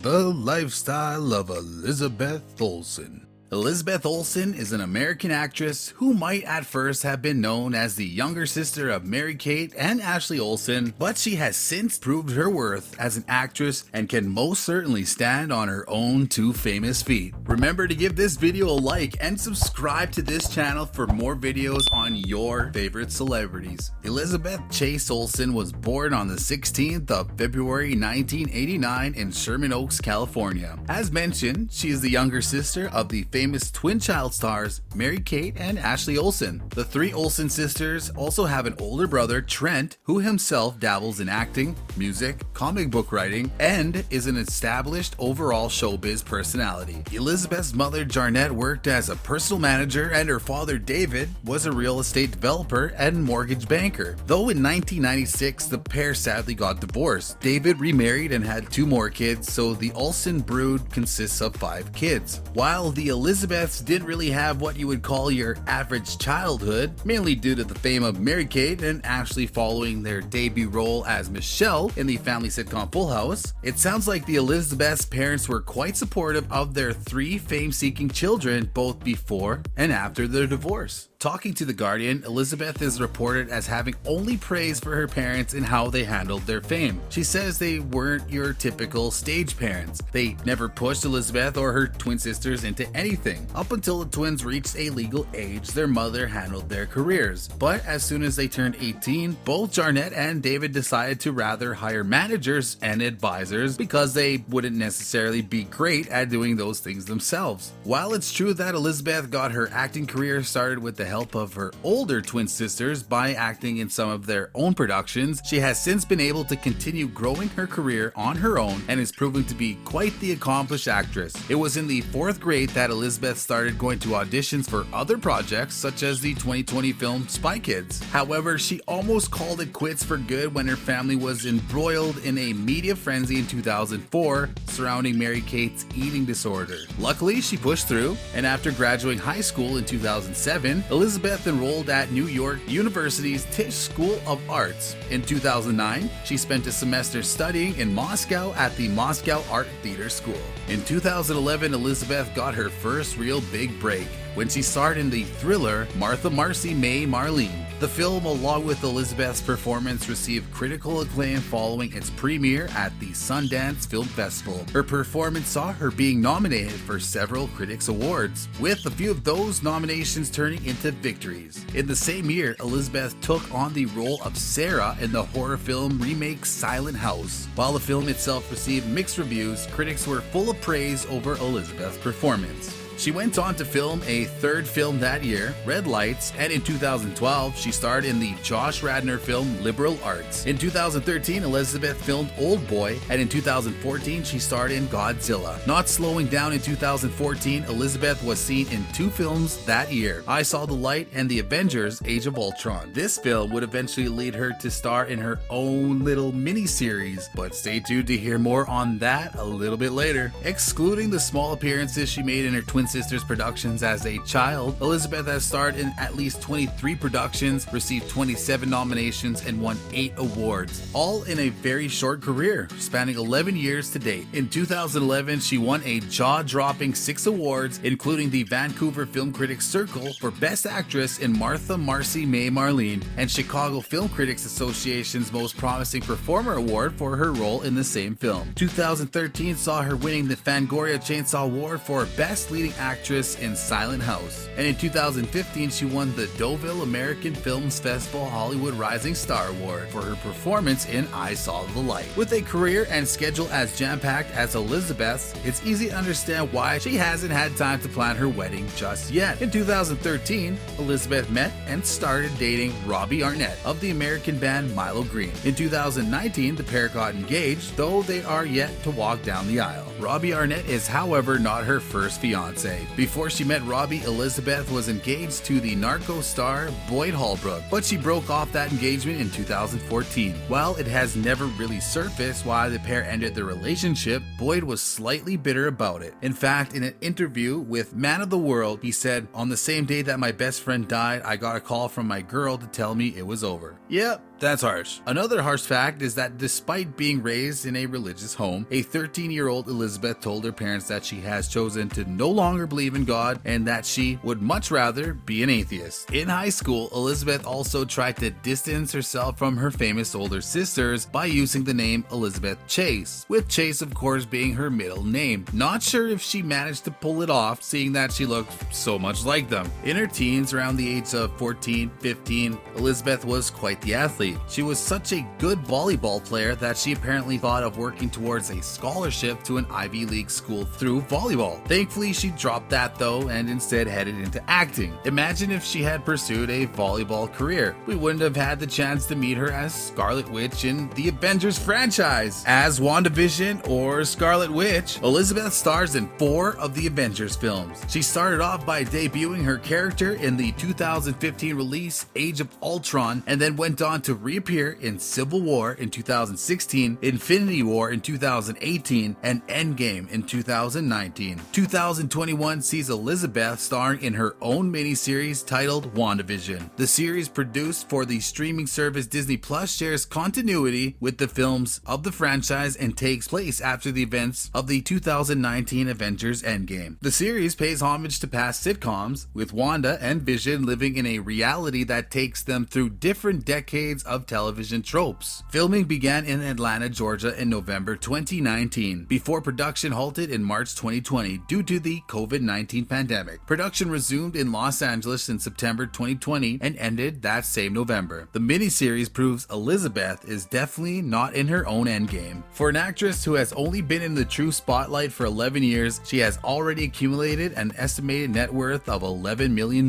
The Lifestyle of Elizabeth Olsen. Elizabeth Olsen is an American actress who might at first have been known as the younger sister of Mary-Kate and Ashley Olsen, but she has since proved her worth as an actress and can most certainly stand on her own two famous feet. Remember to give this video a like and subscribe to this channel for more videos on your favorite celebrities. Elizabeth Chase Olsen was born on the 16th of February 1989 in Sherman Oaks, California. As mentioned, she is the younger sister of the famous twin child stars Mary-Kate and Ashley Olsen. The three Olsen sisters also have an older brother, Trent, who himself dabbles in acting, music, comic book writing, and is an established overall showbiz personality. Elizabeth's mother, Jarnette, worked as a personal manager, and her father, David, was a real estate developer and mortgage banker. Though in 1996, the pair sadly got divorced. David remarried and had two more kids, so the Olsen brood consists of 5 kids. While the Elizabeths didn't really have what you would call your average childhood, mainly due to the fame of Mary-Kate and Ashley following their debut role as Michelle in the family sitcom Full House. It sounds like the Elizabeths' parents were quite supportive of their 3 fame-seeking children both before and after their divorce. Talking to The Guardian, Elizabeth is reported as having only praise for her parents and how they handled their fame. She says they weren't your typical stage parents. They never pushed Elizabeth or her twin sisters into anything. Up until the twins reached a legal age, their mother handled their careers. But as soon as they turned 18, both Jarnette and David decided to rather hire managers and advisors because they wouldn't necessarily be great at doing those things themselves. While it's true that Elizabeth got her acting career started with the help of her older twin sisters by acting in some of their own productions, she has since been able to continue growing her career on her own and is proving to be quite the accomplished actress. It was in the 4th grade that Elizabeth started going to auditions for other projects such as the 2020 film Spy Kids. However, she almost called it quits for good when her family was embroiled in a media frenzy in 2004 surrounding Mary-Kate's eating disorder. Luckily, she pushed through, and after graduating high school in 2007, Elizabeth enrolled at New York University's Tisch School of Arts. In 2009, she spent a semester studying in Moscow at the Moscow Art Theater School. In 2011, Elizabeth got her first real big break when she starred in the thriller Martha Marcy May Marlene. The film, along with Elizabeth's performance, received critical acclaim following its premiere at the Sundance Film Festival. Her performance saw her being nominated for several critics' awards, with a few of those nominations turning into victories. In the same year, Elizabeth took on the role of Sarah in the horror film remake Silent House. While the film itself received mixed reviews, critics were full of praise over Elizabeth's performance. She went on to film a 3rd film that year, Red Lights, and in 2012, she starred in the Josh Radnor film Liberal Arts. In 2013, Elizabeth filmed Old Boy, and in 2014, she starred in Godzilla. Not slowing down in 2014, Elizabeth was seen in 2 films that year, I Saw the Light and The Avengers Age of Ultron. This film would eventually lead her to star in her own little mini-series, but stay tuned to hear more on that a little bit later. Excluding the small appearances she made in her twin sisters' productions as a child, Elizabeth has starred in at least 23 productions, received 27 nominations, and won 8 awards, all in a very short career, spanning 11 years to date. In 2011, she won a jaw-dropping 6 awards, including the Vancouver Film Critics Circle for Best Actress in Martha Marcy May Marlene, and Chicago Film Critics Association's Most Promising Performer Award for her role in the same film. 2013 saw her winning the Fangoria Chainsaw Award for Best Leading Actress in Silent House. And in 2015, she won the Deauville American Films Festival Hollywood Rising Star Award for her performance in I Saw the Light. With a career and schedule as jam-packed as Elizabeth's, it's easy to understand why she hasn't had time to plan her wedding just yet. In 2013, Elizabeth met and started dating Robbie Arnett of the American band Milo Green. In 2019, the pair got engaged, though they are yet to walk down the aisle. Robbie Arnett is, however, not her first fiance. Before she met Robbie, Elizabeth was engaged to the Narco star Boyd Holbrook, but she broke off that engagement in 2014. While it has never really surfaced why the pair ended their relationship, Boyd was slightly bitter about it. In fact, in an interview with Man of the World, he said, "On the same day that my best friend died, I got a call from my girl to tell me it was over." Yep, That's harsh. Another harsh fact is that despite being raised in a religious home, a 13-year-old Elizabeth told her parents that she has chosen to no longer believe in God and that she would much rather be an atheist. In high school, Elizabeth also tried to distance herself from her famous older sisters by using the name Elizabeth Chase, with Chase of course being her middle name. Not sure if she managed to pull it off, seeing that she looked so much like them. In her teens, around the age of 14, 15, Elizabeth was quite the athlete. She was such a good volleyball player that she apparently thought of working towards a scholarship to an Ivy League school through volleyball. Thankfully, she dropped that though and instead headed into acting. Imagine if she had pursued a volleyball career. We wouldn't have had the chance to meet her as Scarlet Witch in the Avengers franchise. As WandaVision or Scarlet Witch, Elizabeth stars in 4 of the Avengers films. She started off by debuting her character in the 2015 release Age of Ultron and then went on to reappear in Civil War in 2016, Infinity War in 2018, and Endgame in 2019. 2021 sees Elizabeth starring in her own miniseries titled WandaVision. The series, produced for the streaming service Disney Plus, shares continuity with the films of the franchise and takes place after the events of the 2019 Avengers Endgame. The series pays homage to past sitcoms, with Wanda and Vision living in a reality that takes them through different decades of television tropes. Filming began in Atlanta, Georgia in November 2019, before production halted in March 2020 due to the COVID-19 pandemic. Production resumed in Los Angeles in September 2020 and ended that same November. The miniseries proves Elizabeth is definitely not in her own endgame. For an actress who has only been in the true spotlight for 11 years, she has already accumulated an estimated net worth of $11 million.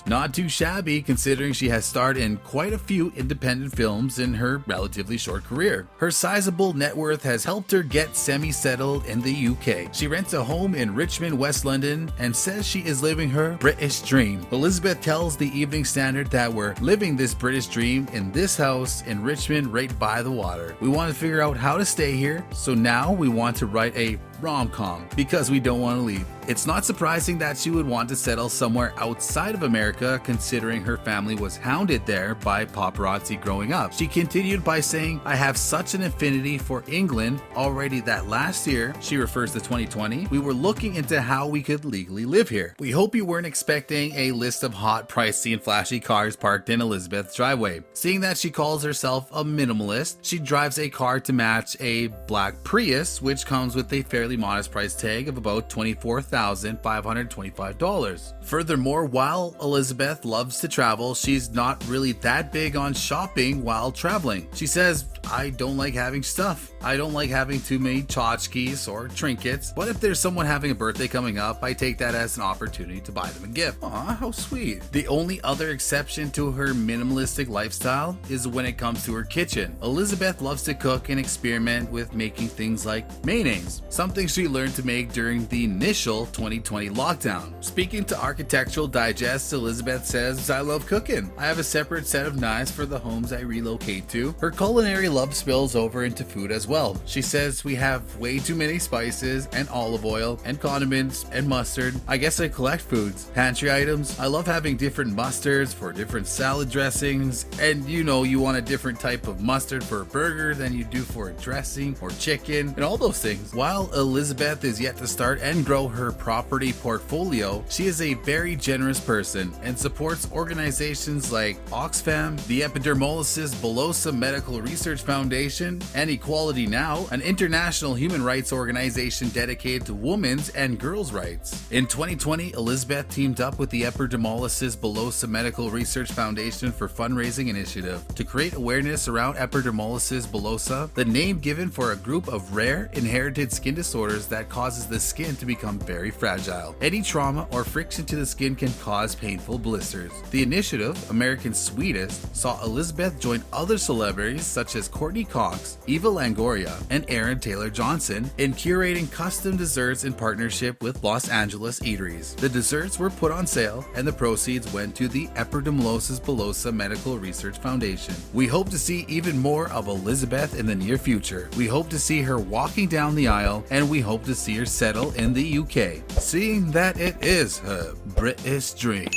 Not too shabby considering she has starred in quite a few independent films in her relatively short career. Her sizable net worth has helped her get semi-settled in the UK. She rents a home in Richmond, West London, and says she is living her British dream. Elizabeth tells the Evening Standard that we're living this British dream in this house in Richmond right by the water. We want to figure out how to stay here, so now we want to write a rom-com because we don't want to leave. It's not surprising that she would want to settle somewhere outside of America considering her family was hounded there by paparazzi growing up. She continued by saying, "I have such an affinity for England already that last year," she refers to 2020, "we were looking into how we could legally live here." We hope you weren't expecting a list of hot, pricey, and flashy cars parked in Elizabeth's driveway. Seeing that she calls herself a minimalist, she drives a car to match a black Prius, which comes with a fairly modest price tag of about $24,525. Furthermore, while Elizabeth loves to travel, she's not really that big on shopping while traveling. She says, "I don't like having stuff. I don't like having too many tchotchkes or trinkets, but if there's someone having a birthday coming up, I take that as an opportunity to buy them a gift." Aw, how sweet. The only other exception to her minimalistic lifestyle is when it comes to her kitchen. Elizabeth loves to cook and experiment with making things like mayonnaise, something she learned to make during the initial 2020 lockdown. Speaking to Architectural Digest, Elizabeth says, "I love cooking. I have a separate set of knives for the homes I relocate to." Her culinary love spills over into food as well. She says, "We have way too many spices and olive oil and condiments and mustard. I guess I collect foods, pantry items. I love having different mustards for different salad dressings, and you know you want a different type of mustard for a burger than you do for a dressing or chicken and all those things." While Elizabeth is yet to start and grow her property portfolio, she is a very generous person and supports organizations like Oxfam, the Epidermolysis Bullosa Medical Research Foundation, and Equality Now, an international human rights organization dedicated to women's and girls' rights. In 2020, Elizabeth teamed up with the Epidermolysis Bullosa Medical Research Foundation for fundraising initiative to create awareness around epidermolysis bullosa, the name given for a group of rare inherited skin disorders that causes the skin to become very fragile. Any trauma or friction to the skin can cause painful blisters. The initiative, America's Sweetest, saw Elizabeth join other celebrities such as Courtney Cox, Eva Longoria, and Aaron Taylor Johnson in curating custom desserts in partnership with Los Angeles eateries. The desserts were put on sale and the proceeds went to the Epidermolysis Bullosa Medical Research Foundation. We hope to see even more of Elizabeth in the near future. We hope to see her walking down the aisle, and we hope to see her settle in the UK, seeing that it is her British dream.